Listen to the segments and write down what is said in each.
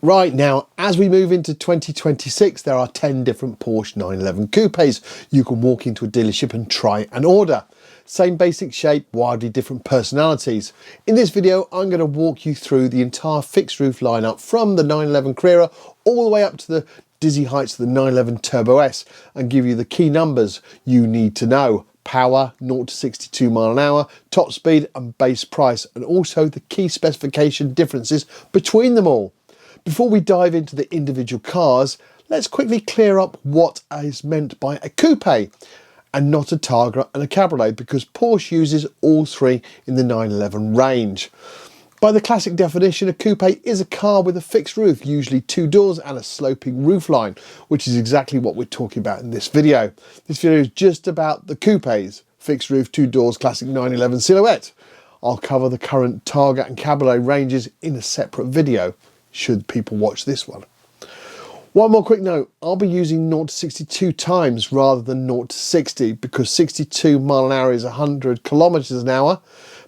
Right, now, as we move into 2026, there are 10 different Porsche 911 coupes you can walk into a dealership and try and order. Same basic shape, wildly different personalities. In this video, I'm going to walk you through the entire fixed roof lineup from the 911 Carrera all the way up to the dizzy heights of the 911 Turbo S and give you the key numbers you need to know. Power, 0 to 62 mile an hour, top speed and base price, and also the key specification differences between them all. Before we dive into the individual cars, let's quickly clear up what is meant by a coupe and not a Targa and a Cabriolet, because Porsche uses all three in the 911 range. By the classic definition, a coupe is a car with a fixed roof, usually 2 doors and a sloping roofline, which is exactly what we're talking about in this video. This video is just about the coupes, fixed roof, 2 doors, classic 911 silhouette. I'll cover the current Targa and Cabriolet ranges in a separate video, should people watch this one. One more quick note, I'll be using 0 to 62 times rather than 0 to 60 because 62 mile an hour is 100 kilometers an hour.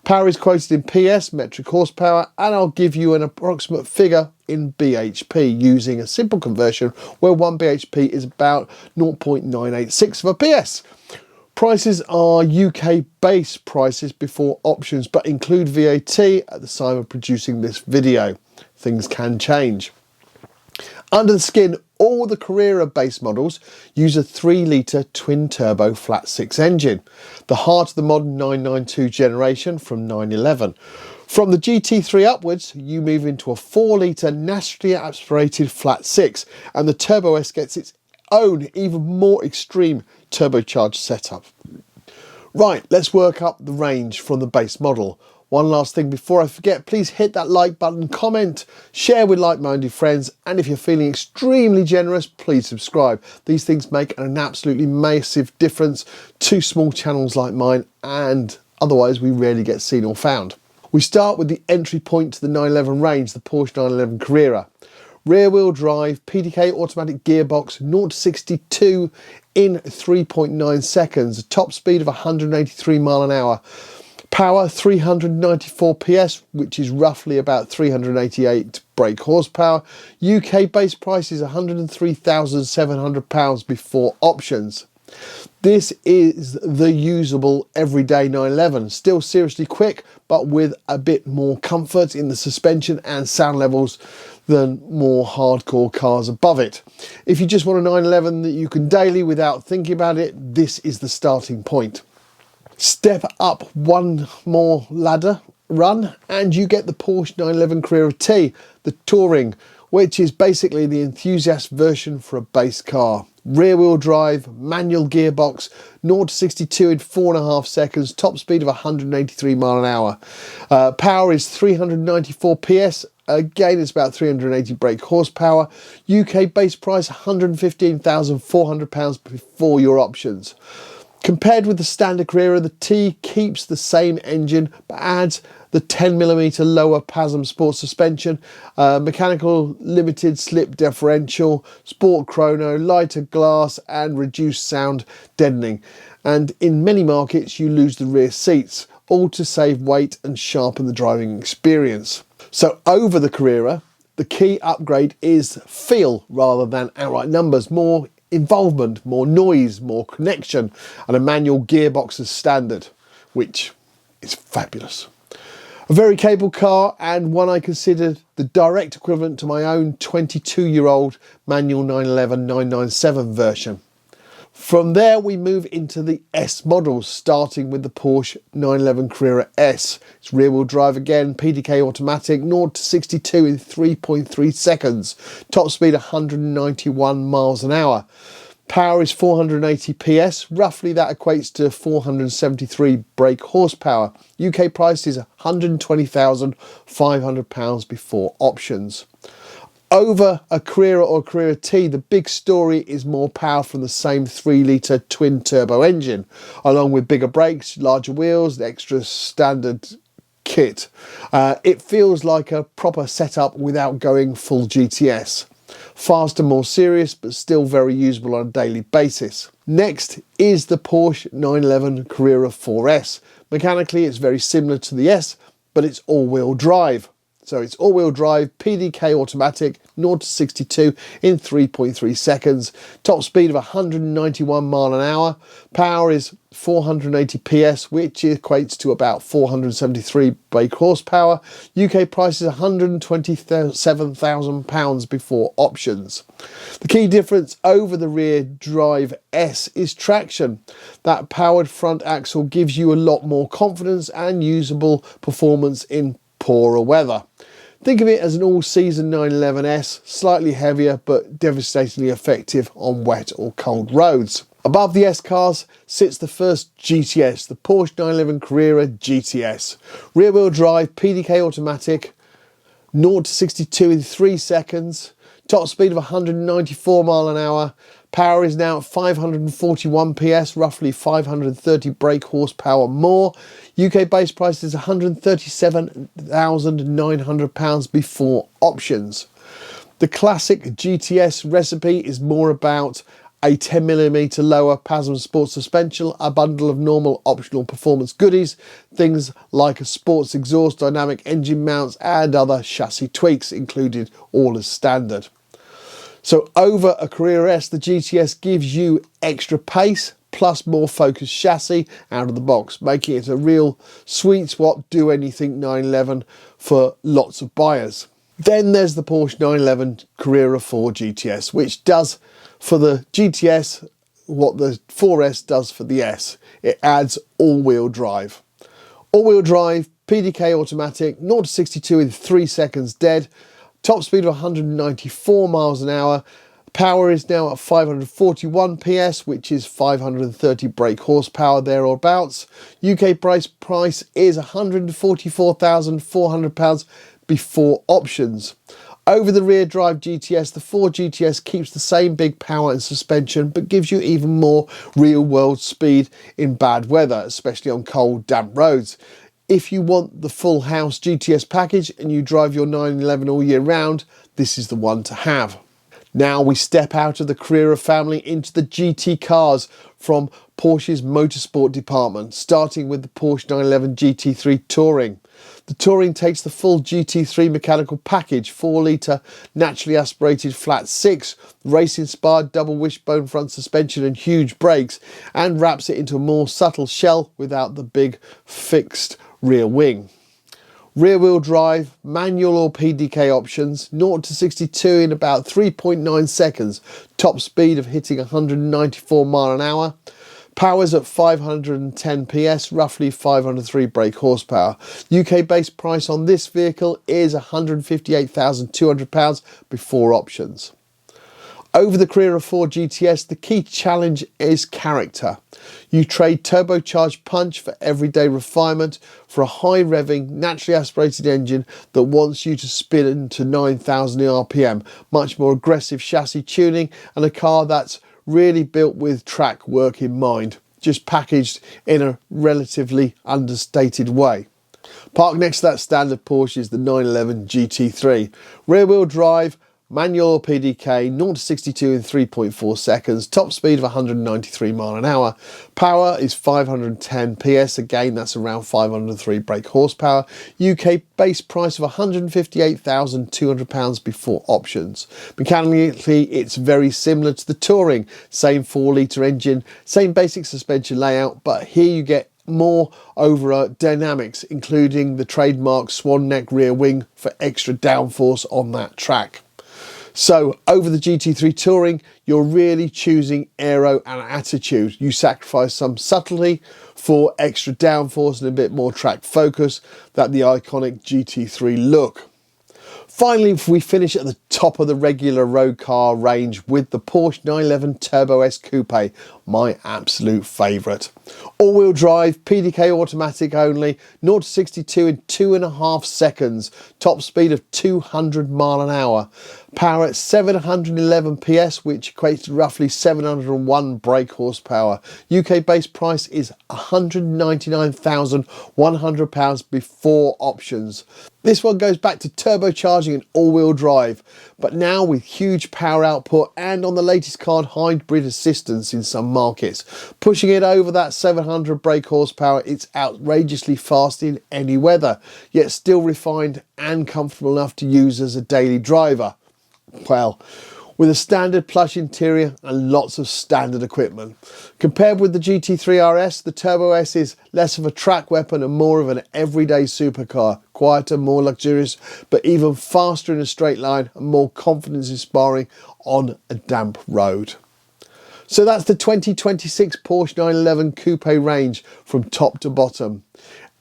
Power is quoted in PS, metric horsepower, and I'll give you an approximate figure in BHP using a simple conversion where 1 BHP is about 0.986 of a PS. Prices are UK base prices before options, but include VAT at the time of producing this video. Things can change. Under the skin, all the Carrera base models use a 3-litre twin-turbo flat-6 engine, the heart of the modern 992 generation from 911. From the GT3 upwards, you move into a 4-litre naturally aspirated flat-6, and the Turbo S gets its own, even more extreme turbocharged setup. Right, let's work up the range from the base model. One last thing before I forget, please hit that like button, comment, share with like-minded friends, and if you're feeling extremely generous, please subscribe. These things make an absolutely massive difference to small channels like mine, and otherwise we rarely get seen or found. We start with the entry point to the 911 range, the Porsche 911 Carrera. Rear-wheel drive, PDK automatic gearbox, 0 to 62 in 3.9 seconds, a top speed of 183 mile an hour. Power 394 PS, which is roughly about 388 brake horsepower. UK base price is £103,700 before options. This is the usable everyday 911, still seriously quick, but with a bit more comfort in the suspension and sound levels than more hardcore cars above it. If you just want a 911 that you can daily without thinking about it, this is the starting point. Step up one more ladder run and you get the Porsche 911 Carrera T, the Touring, which is basically the enthusiast version for a base car. Rear wheel drive, manual gearbox, 0 to 62 in 4.5 seconds, top speed of 183 mile an hour. Power is 394 PS, again it's about 380 brake horsepower. UK base price £115,400 before your options. Compared with the standard Carrera, the T keeps the same engine but adds the 10mm lower PASM sport suspension, mechanical limited slip differential, sport chrono, lighter glass and reduced sound deadening. And in many markets you lose the rear seats, all to save weight and sharpen the driving experience. So over the Carrera, the key upgrade is feel rather than outright numbers. More involvement, more noise, more connection, and a manual gearbox as standard, which is fabulous. A very capable car, and one I consider the direct equivalent to my own 22-year-old manual 911 997 version. From there we move into the S models, starting with the Porsche 911 Carrera S. It's rear wheel drive again, PDK automatic, 0 to 62 in 3.3 seconds, top speed 191 miles an hour. Power is 480 PS, roughly that equates to 473 brake horsepower. UK price is £120,500 before options. Over a Carrera or Carrera T, the big story is more power from the same 3-litre twin-turbo engine, along with bigger brakes, larger wheels, the extra standard kit. It feels like a proper setup without going full GTS. Faster, more serious, but still very usable on a daily basis. Next is the Porsche 911 Carrera 4S. Mechanically, it's very similar to the S, but it's all-wheel drive. So it's all-wheel drive, PDK automatic, 0 to 62 in 3.3 seconds. Top speed of 191 mile an hour. Power is 480 PS, which equates to about 473 brake horsepower. UK price is £127,000 before options. The key difference over the rear drive S is traction. That powered front axle gives you a lot more confidence and usable performance in poorer weather. Think of it as an all-season 911S, slightly heavier but devastatingly effective on wet or cold roads. Above the S cars sits the first GTS, the Porsche 911 Carrera GTS. Rear-wheel drive, PDK automatic, 0 to 62 in 3 seconds. Top speed of 194 mile an hour. Power is now at 541 PS, roughly 530 brake horsepower more. UK base price is £137,900 before options. The classic GTS recipe is more about a 10mm lower PASM sports suspension, a bundle of normal optional performance goodies, things like a sports exhaust, dynamic engine mounts and other chassis tweaks included all as standard. So over a Carrera S, the GTS gives you extra pace plus more focused chassis out of the box, making it a real sweet spot, do anything 911 for lots of buyers. Then there's the Porsche 911 Carrera 4 GTS, which does for the GTS what the 4S does for the S. It adds all-wheel drive. All-wheel drive, PDK automatic, 0 to 62 in 3 seconds dead. Top speed of 194 miles an hour. Power is now at 541 PS, which is 530 brake horsepower thereabouts. UK price is £144,400 before options. Over the rear drive GTS, the 4 GTS keeps the same big power and suspension, but gives you even more real world speed in bad weather, especially on cold, damp roads. If you want the full house GTS package and you drive your 911 all year round, this is the one to have. Now we step out of the Carrera family into the GT cars from Porsche's motorsport department, starting with the Porsche 911 GT3 Touring. The Touring takes the full GT3 mechanical package, 4-litre naturally aspirated flat 6, race-inspired double wishbone front suspension and huge brakes, and wraps it into a more subtle shell without the big fixed rear wing. Rear wheel drive, manual or PDK options, 0 to 62 in about 3.9 seconds, top speed of hitting 194 mile an hour. Power's at 510 PS, roughly 503 brake horsepower. UK base price on this vehicle is £158,200 before options. Over the Carrera 4 GTS, the key challenge is character. You trade turbocharged punch for everyday refinement for a high-revving, naturally aspirated engine that wants you to spin to 9,000 RPM, much more aggressive chassis tuning, and a car that's really built with track work in mind, just packaged in a relatively understated way. Parked next to that standard Porsche is the 911 GT3. Rear-wheel drive, manual or PDK, 0 to 62 in 3.4 seconds, top speed of 193 mile an hour. Power is 510 PS, again that's around 503 brake horsepower. UK base price of £158,200 before options. Mechanically it's very similar to the Touring, same 4-litre engine, same basic suspension layout, but here you get more over dynamics, including the trademark swan neck rear wing for extra downforce on that track. So over the GT3 Touring, you're really choosing aero and attitude. You sacrifice some subtlety for extra downforce and a bit more track focus, that the iconic GT3 look. Finally, we finish at the top of the regular road car range with the Porsche 911 Turbo S Coupe, my absolute favourite. All-wheel drive, PDK automatic only, 0 to 62 in 2.5 seconds, top speed of 200 mile an hour. Power at 711 PS, which equates to roughly 701 brake horsepower. UK base price is £199,100 before options. This one goes back to turbocharging and all-wheel drive, but now with huge power output and on the latest card hybrid assistance in some markets. Pushing it over that 700 brake horsepower, it's outrageously fast in any weather, yet still refined and comfortable enough to use as a daily driver. Well, with a standard plush interior and lots of standard equipment. Compared with the GT3 RS, the Turbo S is less of a track weapon and more of an everyday supercar. Quieter, more luxurious, but even faster in a straight line and more confidence inspiring on a damp road. So that's the 2026 Porsche 911 Coupe range from top to bottom.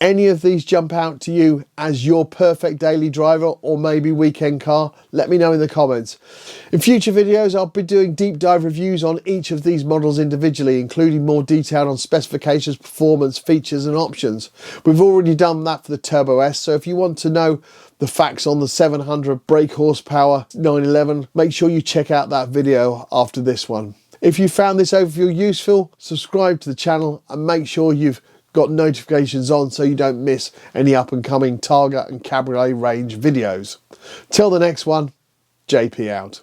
Any of these jump out to you as your perfect daily driver or maybe weekend car? Let me know in the comments. In future videos, I'll be doing deep dive reviews on each of these models individually, including more detail on specifications, performance, features and options. We've already done that for the Turbo S, so if you want to know the facts on the 700 brake horsepower 911, make sure you check out that video after this one. If you found this overview useful, subscribe to the channel and make sure you've got notifications on so you don't miss any up and coming Targa and Cabriolet range videos. Till the next one, JP out.